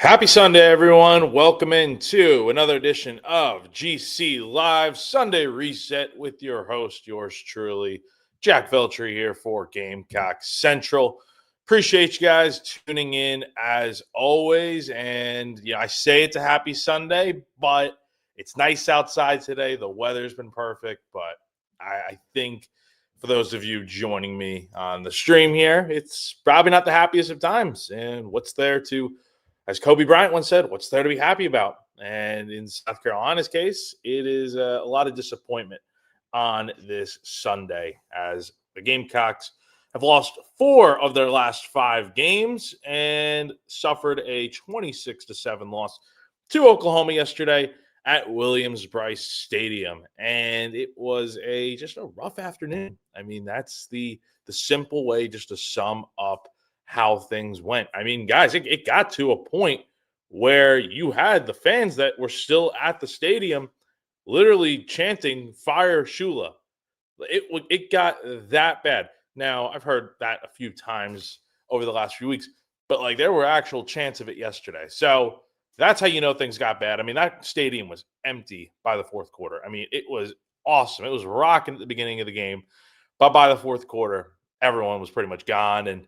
Happy Sunday, everyone. Welcome into another edition of GC Live Sunday Reset with your host, yours truly, Jack Veltri here for Gamecock Central. Appreciate you guys tuning in as always. And I say it's a happy Sunday, but it's nice outside today. The weather's been perfect, but I think for those of you joining me on the stream here, it's probably not the happiest of times. And what's there to as Kobe Bryant once said, what's there to be happy about? And in South Carolina's case, it is a lot of disappointment on this Sunday as the Gamecocks have lost 4 of their last 5 games and suffered a 26-7 loss to Oklahoma yesterday at Williams-Brice Stadium. And it was just a rough afternoon. I mean, that's the simple way just to sum up how things went. I mean, guys, it got to a point where you had the fans that were still at the stadium literally chanting "Fire Shula." It got that bad. Now, I've heard that a few times over the last few weeks, but there were actual chants of it yesterday. So that's how you know things got bad. I mean, that stadium was empty by the fourth quarter. I mean, it was awesome. It was rocking at the beginning of the game, but by the fourth quarter, everyone was pretty much gone. And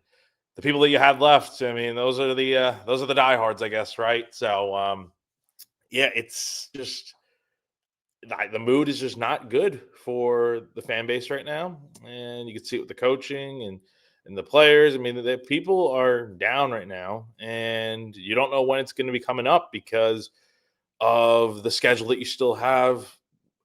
the people that you had left, I mean, those are the diehards, I guess, right? So, it's just the mood is just not good for the fan base right now, and you can see it with the coaching and the players. I mean, the people are down right now, and you don't know when it's going to be coming up because of the schedule that you still have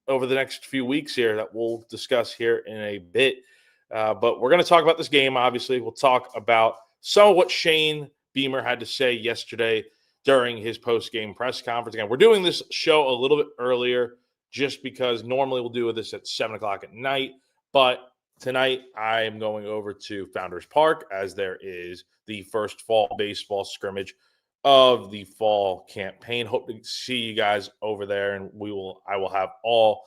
over the next few weeks here that we'll discuss here in a bit. But we're going to talk about this game, obviously. We'll talk about some of what Shane Beamer had to say yesterday during his post-game press conference. Again, we're doing this show a little bit earlier just because normally we'll do this at 7 o'clock at night. But tonight I am going over to Founders Park as there is the first fall baseball scrimmage of the fall campaign. Hope to see you guys over there, and I will have all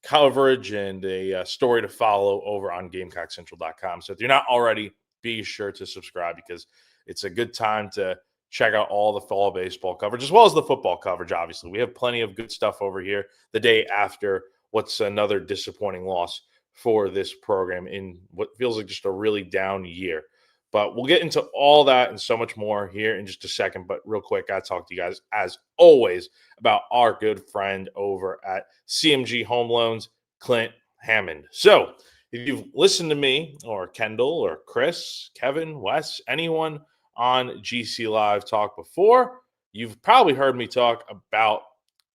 coverage and a story to follow over on GamecockCentral.com. So if you're not already, be sure to subscribe because it's a good time to check out all the fall baseball coverage as well as the football coverage. Obviously, we have plenty of good stuff over here the day after what's another disappointing loss for this program in what feels like just a really down year. But we'll get into all that and so much more here in just a second. But real quick, I talk to you guys, as always, about our good friend over at CMG Home Loans, Clint Hammond. So if you've listened to me or Kendall or Chris, Kevin, Wes, anyone on GC Live talk before, you've probably heard me talk about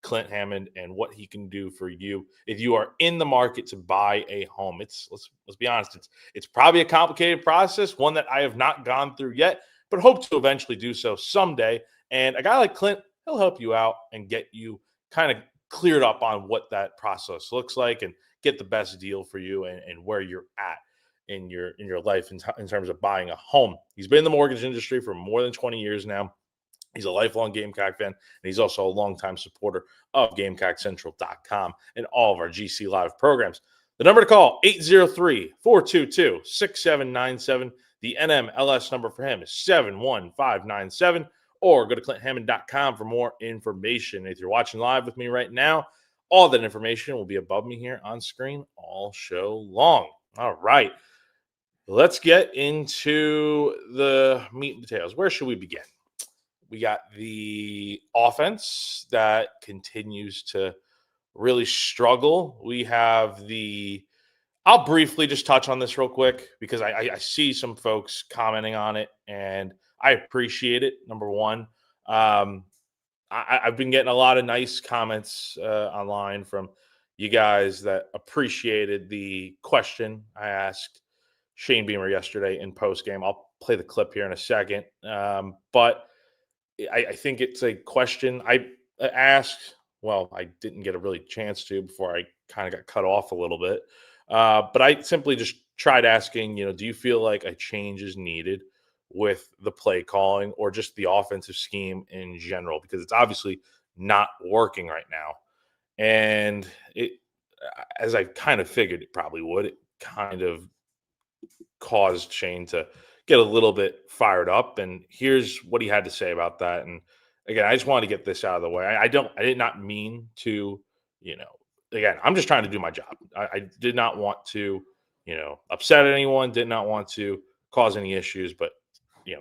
Clint Hammond and what he can do for you if you are in the market to buy a home. Let's be honest, it's probably a complicated process, one that I have not gone through yet, but hope to eventually do so someday. And a guy like Clint, he'll help you out and get you kind of cleared up on what that process looks like and get the best deal for you and where you're at in your life in terms of buying a home. He's been in the mortgage industry for more than 20 years now. He's a lifelong Gamecock fan, and he's also a longtime supporter of GamecockCentral.com and all of our GC Live programs. The number to call, 803-422-6797. The NMLS number for him is 71597. Or go to ClintHammond.com for more information. If you're watching live with me right now, all that information will be above me here on screen all show long. All right. Let's get into the meat and potatoes. Where should we begin? We got the offense that continues to really struggle. We have I'll briefly just touch on this real quick because I see some folks commenting on it, and I appreciate it, number one. I've been getting a lot of nice comments online from you guys that appreciated the question I asked Shane Beamer yesterday in postgame. I'll play the clip here in a second. But I think it's a question I asked. Well, I didn't get a really chance to before I kind of got cut off a little bit. But I simply just tried asking, do you feel like a change is needed with the play calling or just the offensive scheme in general? Because it's obviously not working right now. And as I kind of figured it probably would, it kind of caused Shane to get a little bit fired up. And here's what he had to say about that. And again, I just wanted to get this out of the way. I did not mean to, again, I'm just trying to do my job. I did not want to, upset anyone, did not want to cause any issues, but,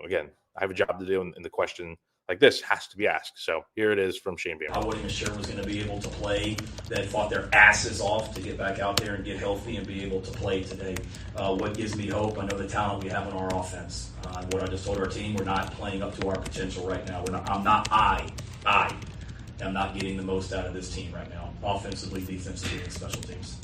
again, I have a job to do, and the question like this has to be asked. So here it is from Shane Beamer. I wasn't even sure was going to be able to play, that fought their asses off to get back out there and get healthy and be able to play today. What gives me hope, I know the talent we have in our offense. What I just told our team, we're not playing up to our potential right now. I am not getting the most out of this team right now, offensively, defensively, and special teams.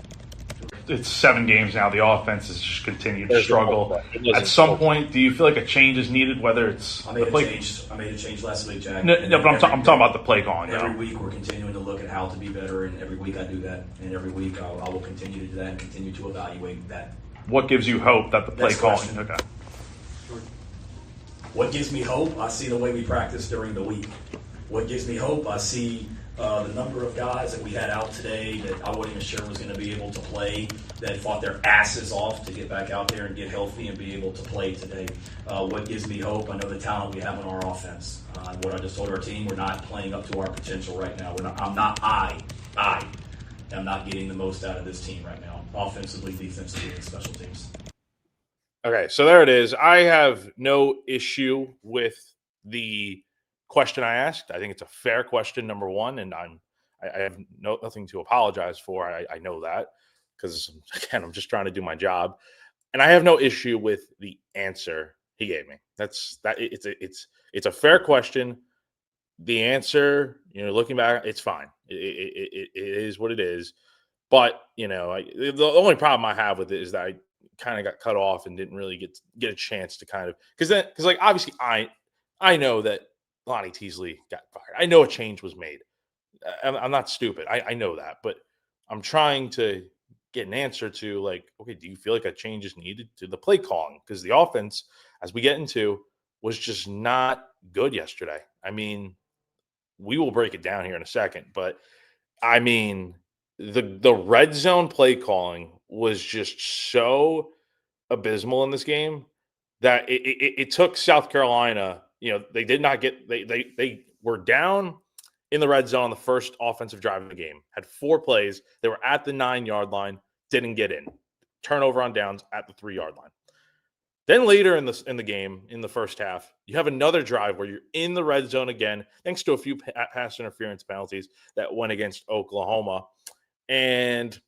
It's 7 games now. The offense has just continued to struggle. At some point, do you feel like a change is needed? Whether it's I made a change last week, Jack. No, but I'm talking about the play calling. Every week we're continuing to look at how to be better, and every week I do that. And every week I will continue to do that and continue to evaluate that. What gives you hope that the play Next calling? question. Okay. What gives me hope? I see the way we practice during the week. What gives me hope? I see the number of guys that we had out today that I wasn't even sure was going to be able to play, that fought their asses off to get back out there and get healthy and be able to play today. What gives me hope, I know the talent we have in our offense. What I just told our team, we're not playing up to our potential right now. I am not getting the most out of this team right now, offensively, defensively, and special teams. Okay, so there it is. I have no issue with the question I asked. I think it's a fair question, number one, and I have nothing to apologize for. I know that because, again, I'm just trying to do my job, and I have no issue with the answer he gave me. It's a fair question. The answer, looking back, it's fine. It is what it is. But the only problem I have with it is that I kind of got cut off and didn't really get a chance to kind of because obviously I know that Lonnie Teasley got fired. I know a change was made. I'm not stupid. I know that, but I'm trying to get an answer to okay, do you feel like a change is needed to the play calling? Because the offense, as we get into, was just not good yesterday. I mean, we will break it down here in a second, but I mean, the red zone play calling was just so abysmal in this game that it took South Carolina. They did not get they were down in the red zone on the first offensive drive of the game. Had 4 plays. They were at the 9-yard line, didn't get in. Turnover on downs at the 3-yard line. Then later in the game, in the first half, you have another drive where you're in the red zone again, thanks to a few pass interference penalties that went against Oklahoma. And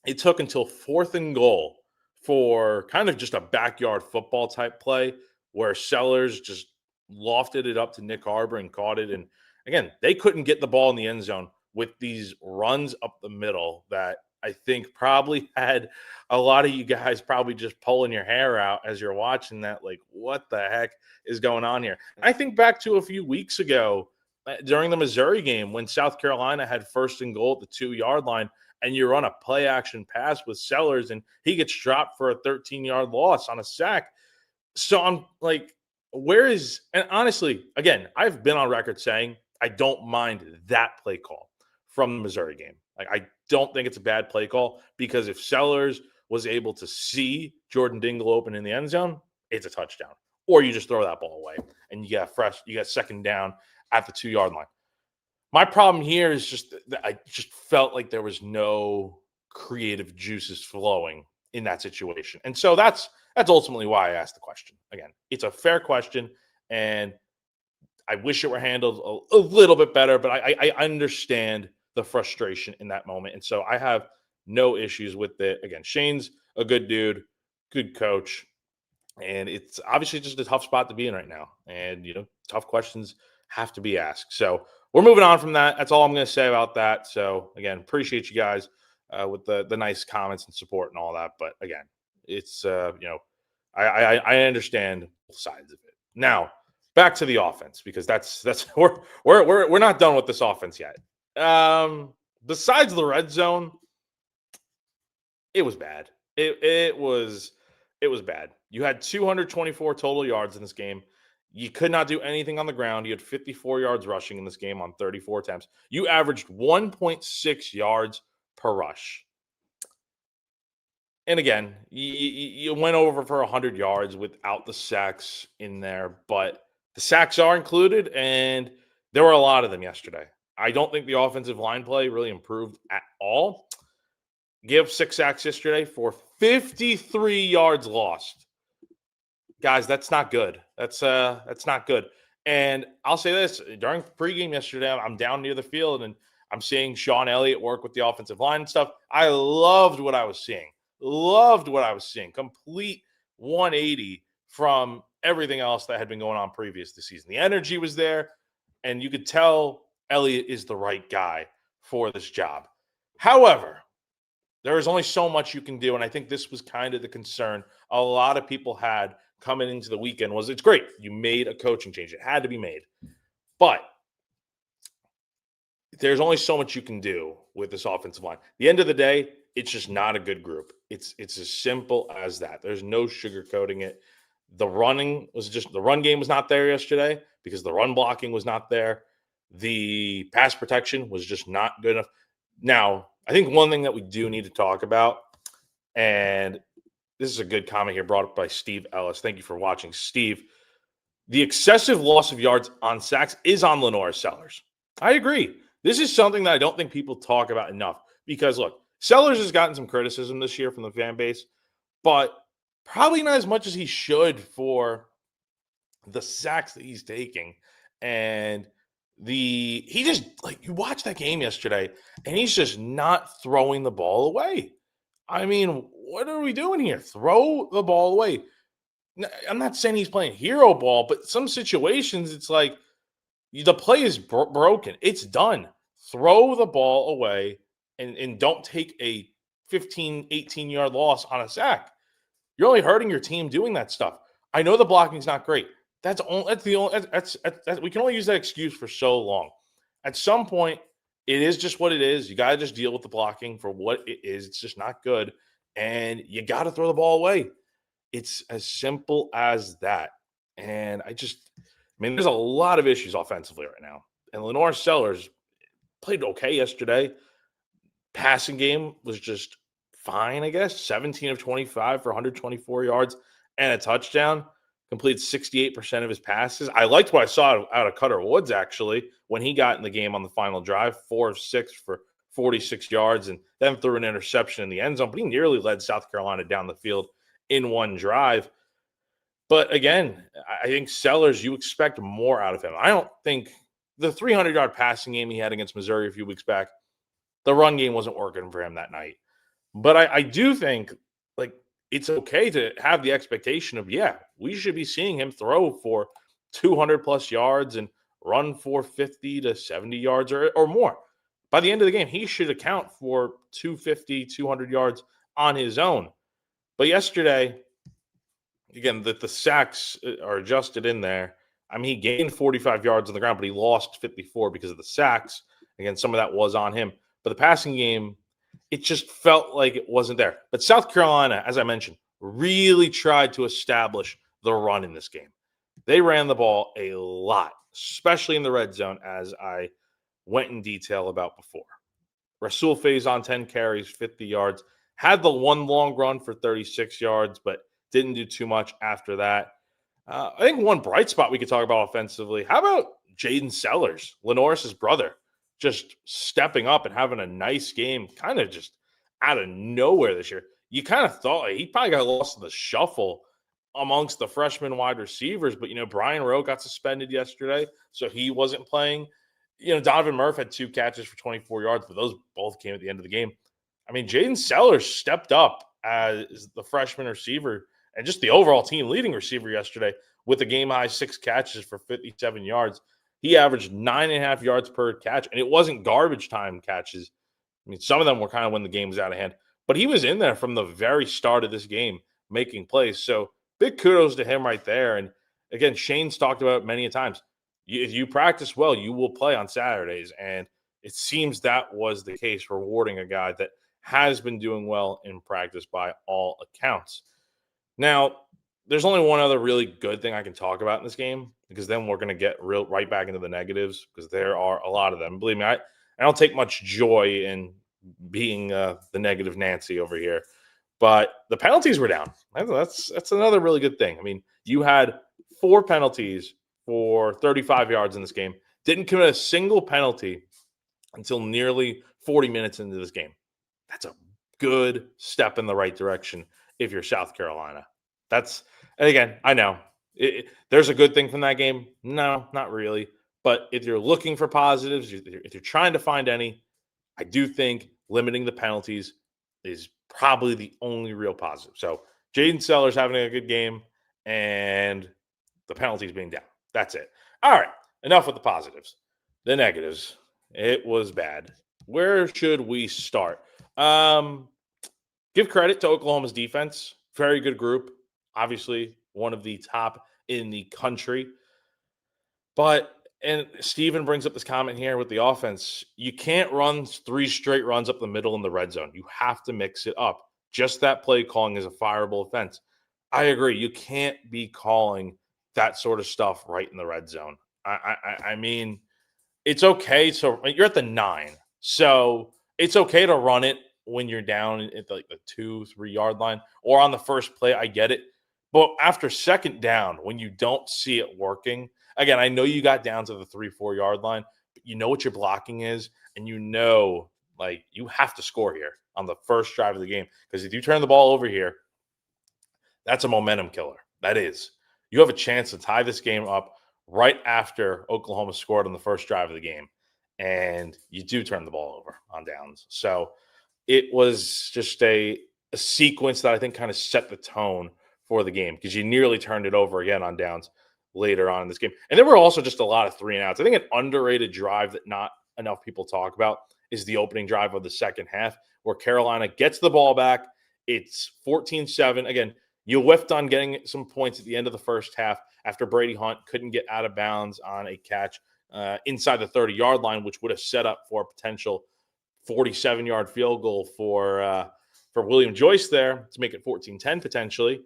it took until 4th and goal for kind of just a backyard football type play where Sellers just lofted it up to Nick Harbor and caught it. And again, they couldn't get the ball in the end zone with these runs up the middle that I think probably had a lot of you guys probably just pulling your hair out as you're watching that, like, what the heck is going on here? I think back to a few weeks ago during the Missouri game when South Carolina had 1st and goal at the 2-yard line, and you run a play action pass with Sellers, and he gets dropped for a 13-yard loss on a sack. So I'm like, and honestly, again, I've been on record saying I don't mind that play call from the Missouri game. I don't think it's a bad play call because if Sellers was able to see Jordan Dingle open in the end zone, it's a touchdown. Or you just throw that ball away and you got 2nd down at the 2-yard line. My problem here is just that I just felt like there was no creative juices flowing in that situation. And so that's ultimately why I asked the question. Again, it's a fair question, and I wish it were handled a little bit better, but I understand the frustration in that moment. And so I have no issues with it. Again, Shane's a good dude, good coach, and it's obviously just a tough spot to be in right now. And, tough questions have to be asked. So we're moving on from that. That's all I'm going to say about that. So, again, appreciate you guys with the nice comments and support and all that. But, again, it's, I understand both sides of it. Now, back to the offense, because that's we're not done with this offense yet. Besides the red zone, it was bad. It was bad. You had 224 total yards in this game. You could not do anything on the ground. You had 54 yards rushing in this game on 34 attempts. You averaged 1.6 yards per rush. And again, you went over for 100 yards without the sacks in there, but the sacks are included, and There were a lot of them yesterday. I don't think the offensive line play really improved at all. Give 6 sacks yesterday for 53 yards lost. Guys, that's not good. That's not good. And I'll say this, during pregame yesterday, I'm down near the field and I'm seeing Sean Elliott work with the offensive line and stuff. I loved what I was seeing. Loved what I was seeing. Complete 180 from everything else that had been going on previous this season. The energy was there, and you could tell Elliott is the right guy for this job. However, there is only so much you can do, and I think this was kind of the concern a lot of people had coming into the weekend was it's great. You made a coaching change. It had to be made. But there's only so much you can do with this offensive line. At the end of the day, it's just not a good group. It's as simple as that. There's no sugarcoating it. The run game was not there yesterday because the run blocking was not there. The pass protection was just not good enough. Now, I think one thing that we do need to talk about, and this is a good comment here brought up by Steve Ellis. Thank you for watching, Steve. The excessive loss of yards on sacks is on Lenore Sellers. I agree. This is something that I don't think people talk about enough because, look, Sellers has gotten some criticism this year from the fan base, but probably not as much as he should for the sacks that he's taking. And he just, like, you watch that game yesterday, and he's just not throwing the ball away. I mean, what are we doing here? Throw the ball away. I'm not saying he's playing hero ball, but some situations it's like the play is broken. It's done. Throw the ball away and don't take a 15, 18-yard loss on a sack. You're only hurting your team doing that stuff. I know the blocking's not great. We can only use that excuse for so long. At some point, it is just what it is. You got to just deal with the blocking for what it is. It's just not good. And you got to throw the ball away. It's as simple as that. And there's a lot of issues offensively right now. And Lenore Sellers played okay yesterday. Passing game was just fine, I guess. 17 of 25 for 124 yards and a touchdown. Completed 68% of his passes. I liked what I saw out of Cutter Woods, actually, when he got in the game on the final drive. 4 of 6 for 46 yards and then threw an interception in the end zone. But he nearly led South Carolina down the field in one drive. But again, I think Sellers, you expect more out of him. I don't think the 300-yard passing game he had against Missouri a few weeks back, the run game wasn't working for him that night. But I do think, like, it's okay to have the expectation of, we should be seeing him throw for 200-plus yards and run for 50 to 70 yards or more. By the end of the game, he should account for 250, 200 yards on his own. But yesterday, again, the sacks are adjusted in there. I mean, he gained 45 yards on the ground, but he lost 54 because of the sacks. Again, some of that was on him. But the passing game, it just felt like it wasn't there. But South Carolina, as I mentioned, really tried to establish the run in this game. They ran the ball a lot, especially in the red zone, as I went in detail about before. Rasul Faison, 10 carries, 50 yards. Had the one long run for 36 yards, but didn't do too much after that. I think one bright spot we could talk about offensively, how about Jaden Sellers, Lenore's brother, just stepping up and having a nice game, kind of just out of nowhere this year. You kind of thought he probably got lost in the shuffle amongst the freshman wide receivers, but, Brian Rowe got suspended yesterday, so he wasn't playing. Donovan Murphy had 2 catches for 24 yards, but those both came at the end of the game. I mean, Jaden Sellers stepped up as the freshman receiver and just the overall team leading receiver yesterday with a game-high 6 catches for 57 yards. He averaged 9.5 yards per catch, and it wasn't garbage time catches. I mean, some of them were kind of when the game was out of hand. But he was in there from the very start of this game making plays. So big kudos to him right there. And, again, Shane's talked about it many times. If you practice well, you will play on Saturdays. And it seems that was the case, rewarding a guy that has been doing well in practice by all accounts. Now, there's only one other really good thing I can talk about in this game, because then we're going to get right back into the negatives, because there are a lot of them. Believe me, I don't take much joy in being the negative Nancy over here. But the penalties were down. That's another really good thing. I mean, you had 4 penalties for 35 yards in this game. Didn't commit a single penalty until nearly 40 minutes into this game. That's a good step in the right direction if you're South Carolina. And again, I know there's a good thing from that game. No, not really. But if you're looking for positives, if you're trying to find any, I do think limiting the penalties is probably the only real positive. So Jaden Sellers having a good game and the penalties being down. That's it. All right. Enough with the positives. The negatives. It was bad. Where should we start? Give credit to Oklahoma's defense. Very good group. Obviously, one of the top in the country. And Steven brings up this comment here with the offense. You can't run 3 straight runs up the middle in the red zone. You have to mix it up. Just that play calling is a fireable offense. I agree. You can't be calling that sort of stuff right in the red zone. I mean, it's okay. So you're at the 9. So it's okay to run it when you're down at the 2-3 yard line or on the first play. I get it. But after second down, when you don't see it working, again, I know you got down to the 3-4 yard line, but you know what your blocking is, and you know, you have to score here on the first drive of the game. Because if you turn the ball over here, that's a momentum killer. That is. You have a chance to tie this game up right after Oklahoma scored on the first drive of the game. And you do turn the ball over on downs. So it was just a sequence that I think kind of set the tone for the game because you nearly turned it over again on downs later on in this game. And there were also just a lot of 3-and-outs. I think an underrated drive that not enough people talk about is the opening drive of the second half where Carolina gets the ball back. It's 14-7. Again, you whiffed on getting some points at the end of the first half after Brady Hunt couldn't get out of bounds on a catch inside the 30-yard line, which would have set up for a potential 47-yard field goal for William Joyce there to make it 14-10 potentially,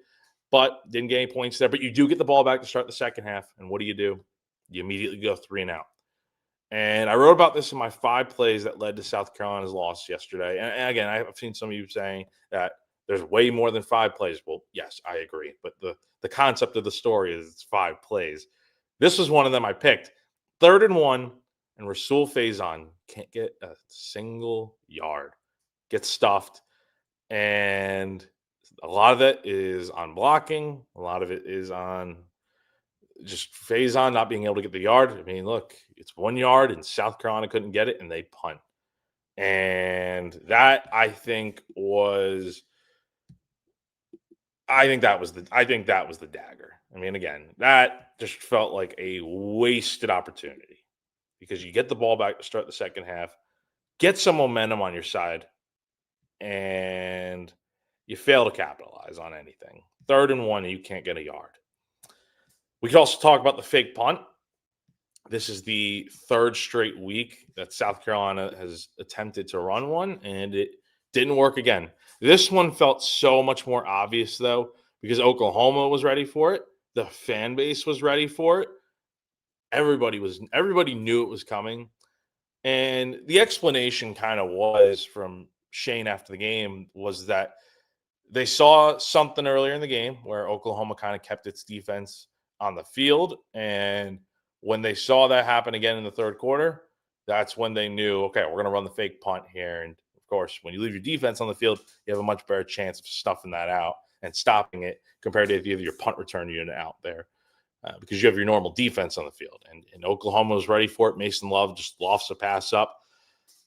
but didn't get any points there. But you do get the ball back to start the second half, and what do? You immediately go 3-and-out. And I wrote about this in my 5 plays that led to South Carolina's loss yesterday. And again, I've seen some of you saying that there's way more than 5 plays. Well, yes, I agree. But the concept of the story is it's 5 plays. This was one of them I picked. 3rd and 1, and Rasul Faison can't get a single yard. Gets stuffed. And a lot of it is on blocking. A lot of it is on just Faison not being able to get the yard. I mean, look, it's 1 yard, and South Carolina couldn't get it, and they punt. And that, I think that was the dagger. I mean, again, that just felt like a wasted opportunity because you get the ball back to start the second half, get some momentum on your side, and you fail to capitalize on anything. 3rd and 1, and you can't get a yard. We could also talk about the fake punt. This is the 3rd straight week that South Carolina has attempted to run one, and it didn't work again. This one felt so much more obvious, though, because Oklahoma was ready for it. The fan base was ready for it. Everybody knew it was coming. And the explanation kind of was from Shane after the game was that they saw something earlier in the game where Oklahoma kind of kept its defense on the field. And when they saw that happen again in the 3rd quarter, that's when they knew, okay, we're going to run the fake punt here. And of course, when you leave your defense on the field, you have a much better chance of stuffing that out and stopping it compared to if you have your punt return unit out there because you have your normal defense on the field. And Oklahoma was ready for it. Mason Love just lofts a pass up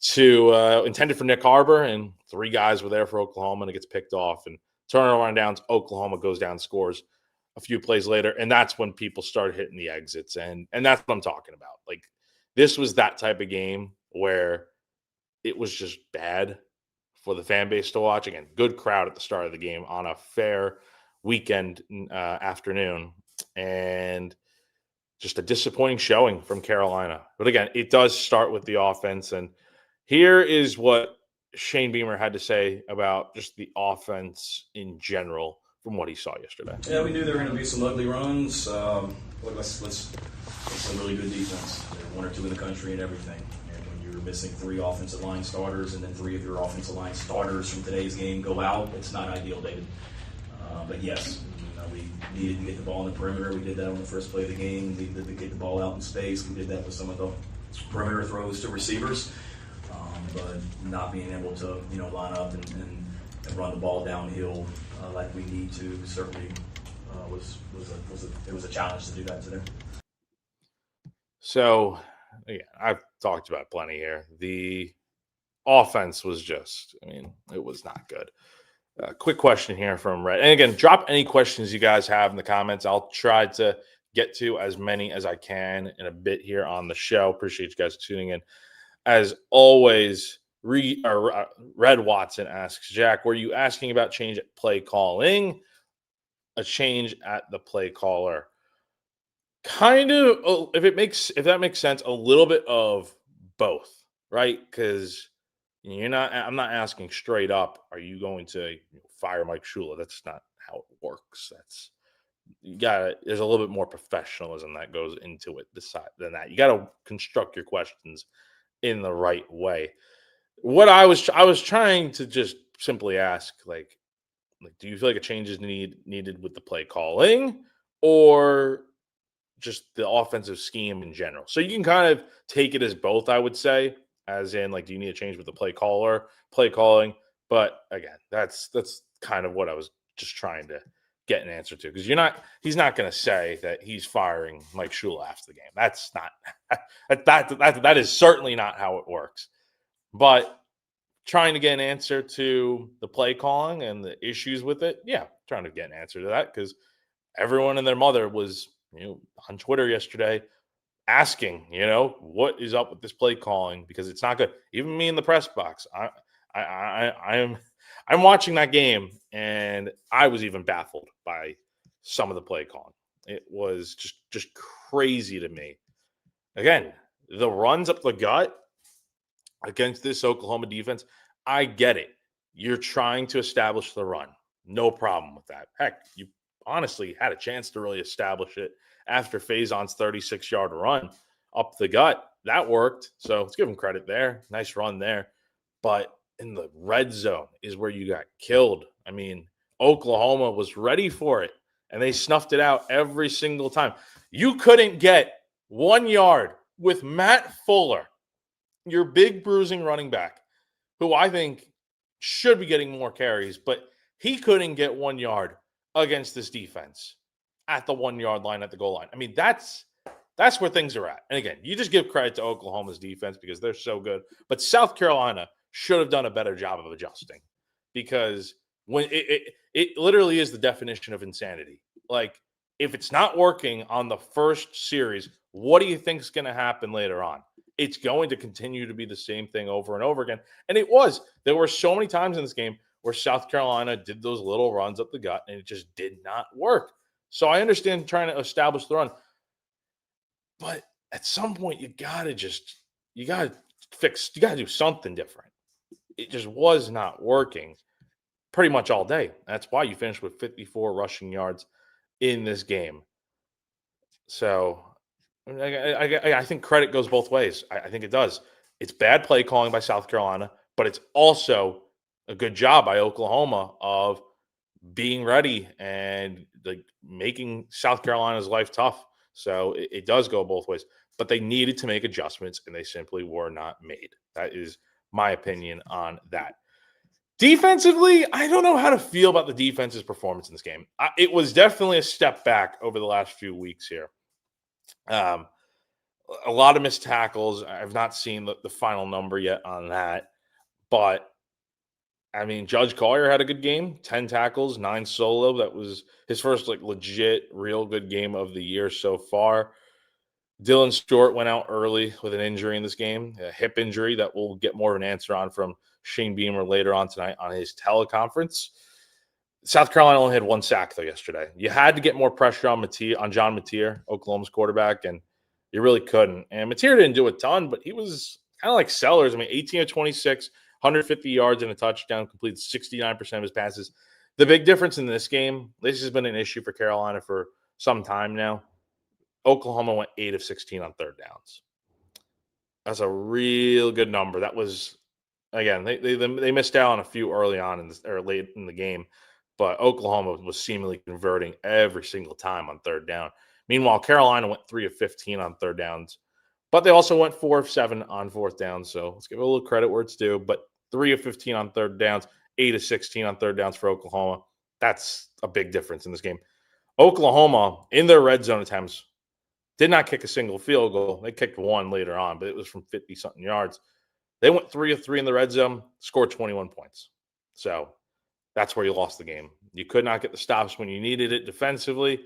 to intended for Nick Harbor, and 3 guys were there for Oklahoma, and it gets picked off. And turnover on downs, Oklahoma goes down, scores a few plays later, and that's when people started hitting the exits. And that's what I'm talking about. Like, this was that type of game where it was just bad for the fan base to watch. Again, good crowd at the start of the game on a fair weekend afternoon, and just a disappointing showing from Carolina. But again, it does start with the offense, and here is what Shane Beamer had to say about just the offense in general from what he saw yesterday. Yeah, we knew there were going to be some ugly runs. Let's some really good defense. They're 1 or 2 in the country and everything. And when you're missing 3 offensive line starters and then 3 of your offensive line starters from today's game go out, it's not ideal, David. But yes, we needed to get the ball in the perimeter. We did that on the first play of the game. We needed to get the ball out in space. We did that with some of the perimeter throws to receivers, but not being able to, line up and run the ball downhill like we need to certainly was a challenge to do that today. So, again, I've talked about it plenty here. The offense was just, it was not good. Quick question here from Red. And again, drop any questions you guys have in the comments. I'll try to get to as many as I can in a bit here on the show. Appreciate you guys tuning in. As always, Red Watson asks, Jack, were you asking about change at play calling? A change at the play caller? Kind of, if that makes sense, a little bit of both, right? Because I'm not asking straight up, are you going to fire Mike Shula? That's not how it works. There's a little bit more professionalism that goes into it than that. You got to construct your questions in the right way. What I was trying to just simply ask, like, do you feel like a change is needed with the play calling, or just the offensive scheme in general? So you can kind of take it as both, I would say, as in, like, do you need a change with the play calling? But again, that's kind of what I was just trying to get an answer to, because he's not going to say that he's firing Mike Shula after the game. That's not that is certainly not how it works. But trying to get an answer to the play calling and the issues with it, yeah, trying to get an answer to that, because everyone and their mother was on Twitter yesterday asking, what is up with this play calling, because it's not good. Even me in the press box, I'm watching that game, and I was even baffled by some of the play calling. It was just crazy to me. Again, the runs up the gut against this Oklahoma defense, I get it. You're trying to establish the run. No problem with that. Heck, you honestly had a chance to really establish it after Faison's 36-yard run up the gut. That worked. So let's give him credit there. Nice run there. But in the red zone is where you got killed. Oklahoma was ready for it, and they snuffed it out every single time. You couldn't get 1 yard with Matt Fuller, your big bruising running back, who I think should be getting more carries, but he couldn't get 1 yard against this defense at the 1 yard line at the goal line. That's where things are at. And again, you just give credit to Oklahoma's defense because they're so good. But South Carolina should have done a better job of adjusting, because when it literally is the definition of insanity. Like, if it's not working on the first series, what do you think is going to happen later on? It's going to continue to be the same thing over and over again. And it was. There were so many times in this game where South Carolina did those little runs up the gut, and it just did not work. So I understand trying to establish the run, but at some point you got to do something different. It just was not working pretty much all day. That's why you finished with 54 rushing yards in this game. So I think credit goes both ways. I think it does. It's bad play calling by South Carolina, but it's also a good job by Oklahoma of being ready and like making South Carolina's life tough. So it does go both ways. But they needed to make adjustments, and they simply were not made. That is my opinion on that. Defensively, I don't know how to feel about the defense's performance in this game. It was definitely a step back over the last few weeks here. A lot of missed tackles. I've not seen the final number yet on that. But, Judge Collier had a good game. 10 tackles, 9 solo. That was his first legit, real good game of the year so far. Dylan Stewart went out early with an injury in this game, a hip injury that we'll get more of an answer on from Shane Beamer later on tonight on his teleconference. South Carolina only had 1 sack, though, yesterday. You had to get more pressure on John Mateer, Oklahoma's quarterback, and you really couldn't. And Mateer didn't do a ton, but he was kind of like Sellers. 18 of 26, 150 yards and a touchdown, completed 69% of his passes. The big difference in this game, this has been an issue for Carolina for some time now. Oklahoma went 8 of 16 on third downs. That's a real good number. That was, again, they missed out on a few early on or late in the game, but Oklahoma was seemingly converting every single time on third down. Meanwhile, Carolina went 3 of 15 on third downs, but they also went 4 of 7 on fourth down. So let's give it a little credit where it's due. But 3 of 15 on third downs, 8 of 16 on third downs for Oklahoma. That's a big difference in this game. Oklahoma, in their red zone attempts, did not kick a single field goal. They kicked one later on, but it was from 50-something yards. They went 3 of 3 in the red zone, scored 21 points. So that's where you lost the game. You could not get the stops when you needed it defensively.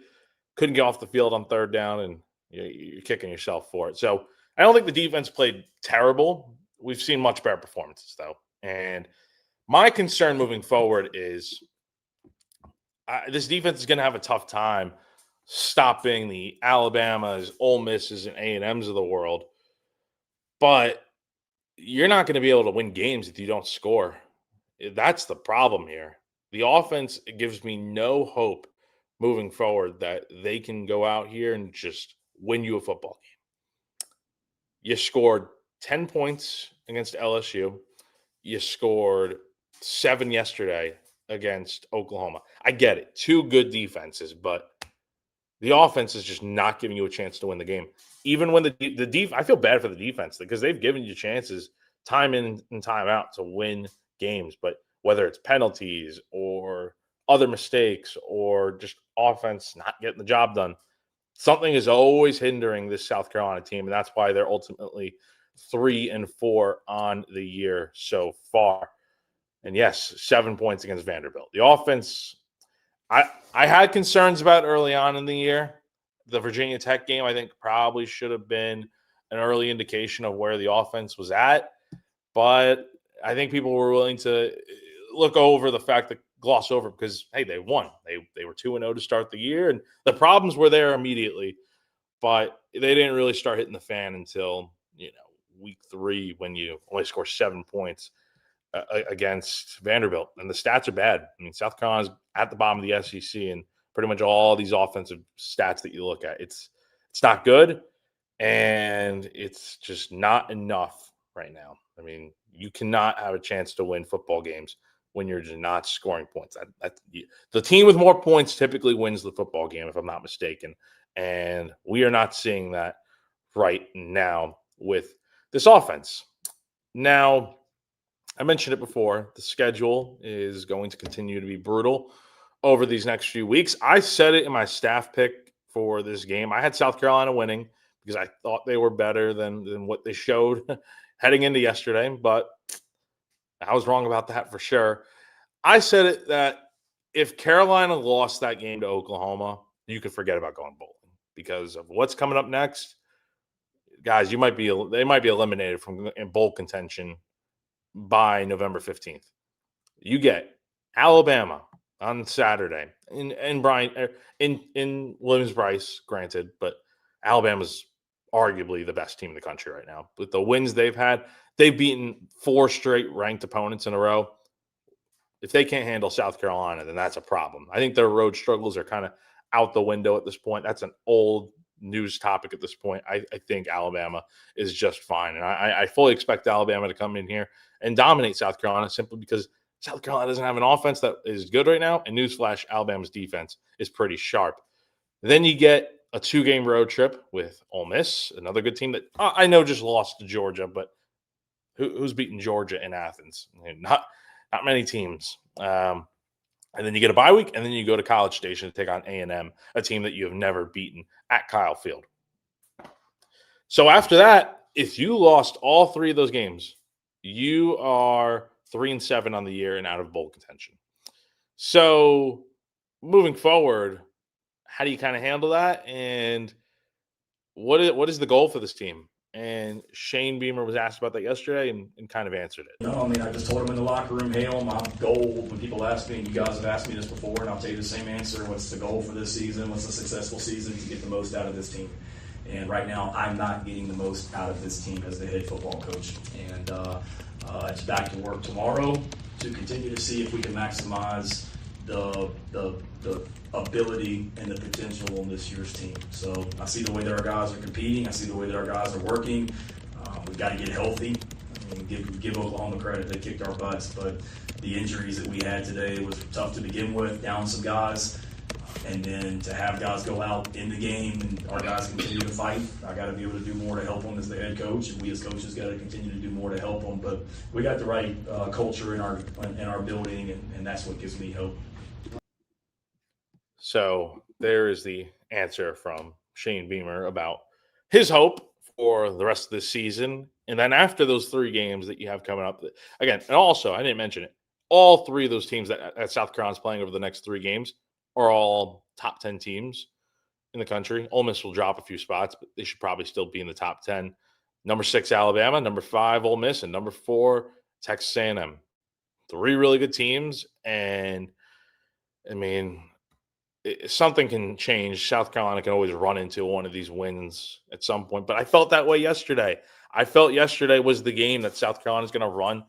Couldn't get off the field on third down, and you're kicking yourself for it. So I don't think the defense played terrible. We've seen much better performances, though. And my concern moving forward is this defense is going to have a tough time stopping the Alabamas, Ole Misses, and A&Ms of the world. But you're not going to be able to win games if you don't score. That's the problem here. The offense gives me no hope moving forward that they can go out here and just win you a football game. You scored 10 points against LSU. You scored 7 yesterday against Oklahoma. I get it. 2 good defenses, but the offense is just not giving you a chance to win the game. Even when I feel bad for the defense because they've given you chances time in and time out to win games, but whether it's penalties or other mistakes or just offense not getting the job done, something is always hindering this South Carolina team, and that's why they're ultimately 3-4 on the year so far. And yes, 7 points against Vanderbilt. The offense, I had concerns about early on in the year. The Virginia Tech game, I think, probably should have been an early indication of where the offense was at. But I think people were willing to look over the fact that gloss over because, hey, they won. They were 2-0 to start the year, and the problems were there immediately. But they didn't really start hitting the fan until, week 3 when you only score 7 points against Vanderbilt. And the stats are bad. I mean, South Carolina's at the bottom of the SEC, and pretty much all these offensive stats that you look at, it's not good, and it's just not enough right now. I mean, you cannot have a chance to win football games when you're just not scoring points. The team with more points typically wins the football game, if I'm not mistaken. And we are not seeing that right now with this offense. Now, I mentioned it before, the schedule is going to continue to be brutal over these next few weeks. I said it in my staff pick for this game. I had South Carolina winning because I thought they were better than what they showed heading into yesterday, but I was wrong about that for sure. I said it that if Carolina lost that game to Oklahoma, you could forget about going bowling because of what's coming up next. Guys, they might be eliminated from bowl contention by November 15th. You get Alabama on Saturday in Williams-Brice, granted, but Alabama's arguably the best team in the country right now. With the wins they've had, they've beaten 4 straight ranked opponents in a row. If they can't handle South Carolina, then that's a problem. I think their road struggles are kind of out the window at this point. That's an old news topic at this point. I think Alabama is just fine. And I fully expect Alabama to come in here and dominate South Carolina simply because South Carolina doesn't have an offense that is good right now. And newsflash, Alabama's defense is pretty sharp. Then you get a 2-game road trip with Ole Miss, another good team that I know just lost to Georgia, but who's beating Georgia in Athens? Not many teams. And then you get a bye week, and then you go to College Station to take on A&M, a team that you have never beaten at Kyle Field. So after that, if you lost all 3 of those games, you are 3-7 on the year and out of bowl contention. So moving forward, how do you kind of handle that? And what is the goal for this team? And Shane Beamer was asked about that yesterday and kind of answered it. No, I mean, I just told him in the locker room, Hale, my goal, when people ask me, and you guys have asked me this before, and I'll tell you the same answer, what's the goal for this season? What's a successful season to get the most out of this team? And right now, I'm not getting the most out of this team as the head football coach. And it's back to work tomorrow to continue to see if we can maximize the ability and the potential on this year's team. So I see the way that our guys are competing. I see the way that our guys are working. We've got to get healthy. and give Oklahoma credit. They kicked our butts, but the injuries that we had today was tough to begin with, down some guys. And then to have guys go out in the game and our guys continue to fight, I got to be able to do more to help them as the head coach, and we as coaches got to continue to do more to help them. But we got the right culture in our building, and that's what gives me hope. So there is the answer from Shane Beamer about his hope for the rest of the season. And then after those 3 games that you have coming up, again, and also I didn't mention it, all 3 of those teams that South Carolina's playing over the next 3 games are all top 10 teams in the country. Ole Miss will drop a few spots, but they should probably still be in the top 10. Number 6, Alabama. Number 5, Ole Miss. And number 4, Texas A&M. 3 really good teams. And, I mean, something can change. South Carolina can always run into one of these wins at some point. But I felt that way yesterday. I felt yesterday was the game that South Carolina is going to run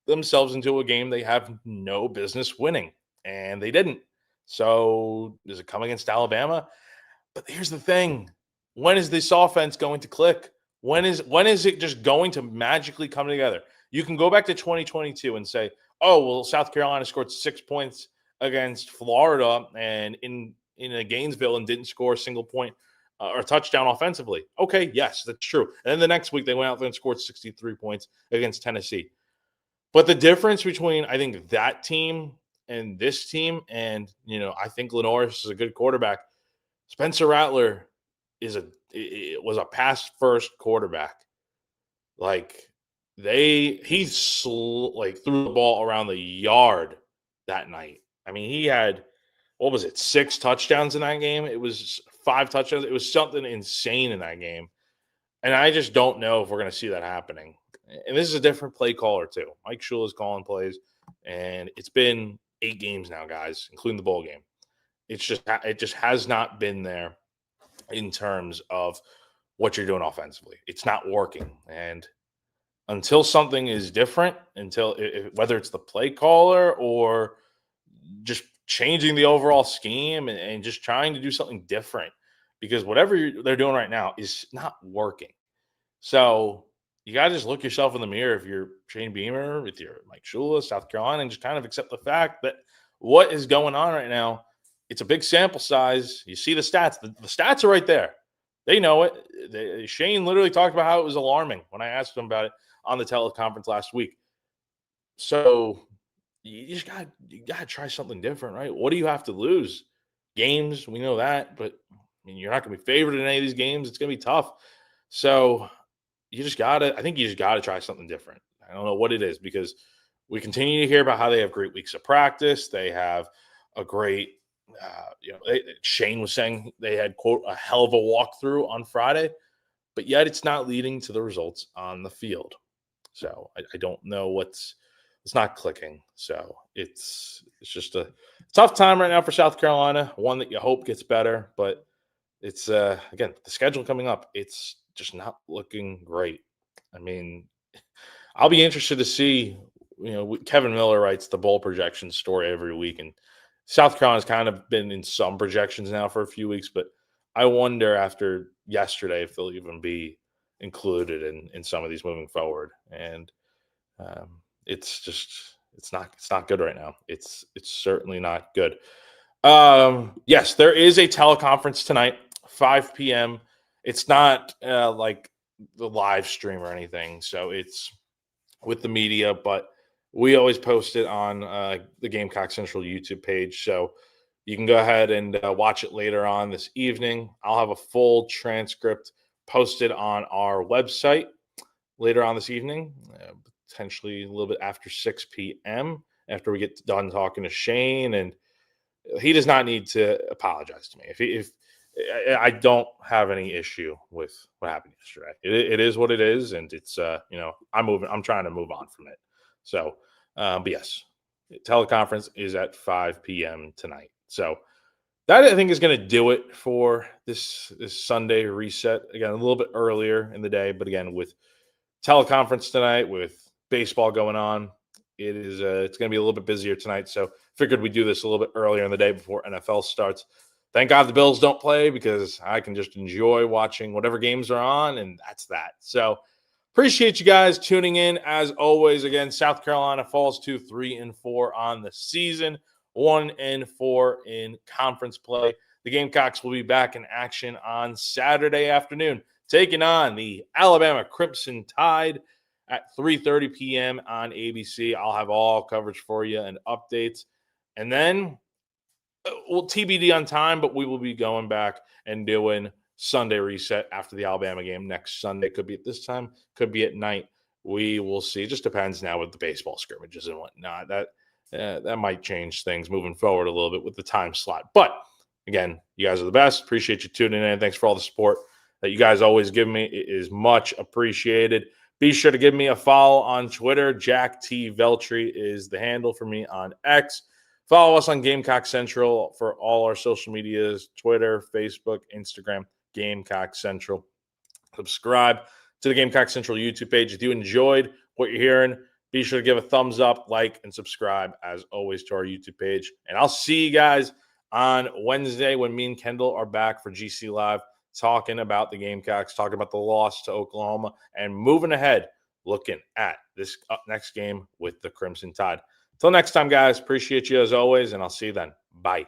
themselves into a game they have no business winning. And they didn't. So does it come against Alabama? But here's the thing. When is this offense going to click? When is it just going to magically come together? You can go back to 2022 and say, oh, well, South Carolina scored 6 points against Florida and in Gainesville and didn't score a single point or touchdown offensively. Okay, yes, that's true. And then the next week they went out there and scored 63 points against Tennessee. But the difference between, I think, that team and this team, and, I think Lenoris is a good quarterback. Spencer Rattler was a pass-first quarterback. Like, he threw the ball around the yard that night. I mean, he had, 6 touchdowns in that game? It was 5 touchdowns. It was something insane in that game. And I just don't know if we're going to see that happening. And this is a different play caller, too. Mike Shula's calling plays, and it's been 8 games now, guys, including the bowl game. It just has not been there in terms of what you're doing offensively. It's not working. And until something is different, whether it's the play caller or just changing the overall scheme and just trying to do something different, because whatever they're doing right now is not working. So you got to just look yourself in the mirror if you're Shane Beamer, with your Mike Shula, South Carolina, and just kind of accept the fact that what is going on right now, it's a big sample size. You see the stats. The stats are right there. They know it. Shane literally talked about how it was alarming when I asked him about it on the teleconference last week. So you just got to try something different, right? What do you have to lose? Games, we know that, but you're not going to be favored in any of these games. It's going to be tough. So I think you just got to try something different. I don't know what it is, because we continue to hear about how they have great weeks of practice. They have a great, Shane was saying they had, quote, a hell of a walkthrough on Friday, but yet it's not leading to the results on the field. So I don't know it's not clicking. So it's just a tough time right now for South Carolina, one that you hope gets better, but it's, again, the schedule coming up, it's just not looking great. I mean, I'll be interested to see, Kevin Miller writes the bowl projection story every week, and South Carolina's kind of been in some projections now for a few weeks, but I wonder after yesterday if they'll even be included in some of these moving forward. And it's not good right now. It's certainly not good. Yes, there is a teleconference tonight, 5 p.m. It's not like the live stream or anything, so it's with the media, but we always post it on the Gamecock Central YouTube page, so you can go ahead and watch it later on this evening. I'll have a full transcript posted on our website later on this evening, potentially a little bit after 6 p.m., after we get done talking to Shane, and he does not need to apologize to me. If I don't have any issue with what happened yesterday. It is what it is, and it's I'm trying to move on from it. So, but yes, teleconference is at 5 p.m. tonight. So that, I think, is going to do it for this Sunday reset. Again, a little bit earlier in the day, but again, with teleconference tonight, with baseball going on, it's going to be a little bit busier tonight. So figured we'd do this a little bit earlier in the day before NFL starts. Thank God the Bills don't play, because I can just enjoy watching whatever games are on, and that's that. So Appreciate you guys tuning in as always. Again, South Carolina falls to 3-4 on the season, 1-4 in conference play. The Gamecocks will be back in action on Saturday afternoon, taking on the Alabama Crimson Tide at 3:30 p.m. on ABC. I'll have all coverage for you and updates. And then we'll TBD on time, but we will be going back and doing Sunday reset after the Alabama game next Sunday. Could be at this time, could be at night. We will see. It just depends now with the baseball scrimmages and whatnot. That might change things moving forward a little bit with the time slot. But again, you guys are the best. Appreciate you tuning in. Thanks for all the support that you guys always give me. It is much appreciated. Be sure to give me a follow on Twitter. Jack T. Veltri is the handle for me on X. Follow us on Gamecock Central for all our social medias, Twitter, Facebook, Instagram, Gamecock Central. Subscribe to the Gamecock Central YouTube page. If you enjoyed what you're hearing, be sure to give a thumbs up, like, and subscribe, as always, to our YouTube page. And I'll see you guys on Wednesday when me and Kendall are back for GC Live, talking about the Gamecocks, talking about the loss to Oklahoma, and moving ahead, looking at this next game with the Crimson Tide. Till next time, guys, appreciate you as always, and I'll see you then. Bye.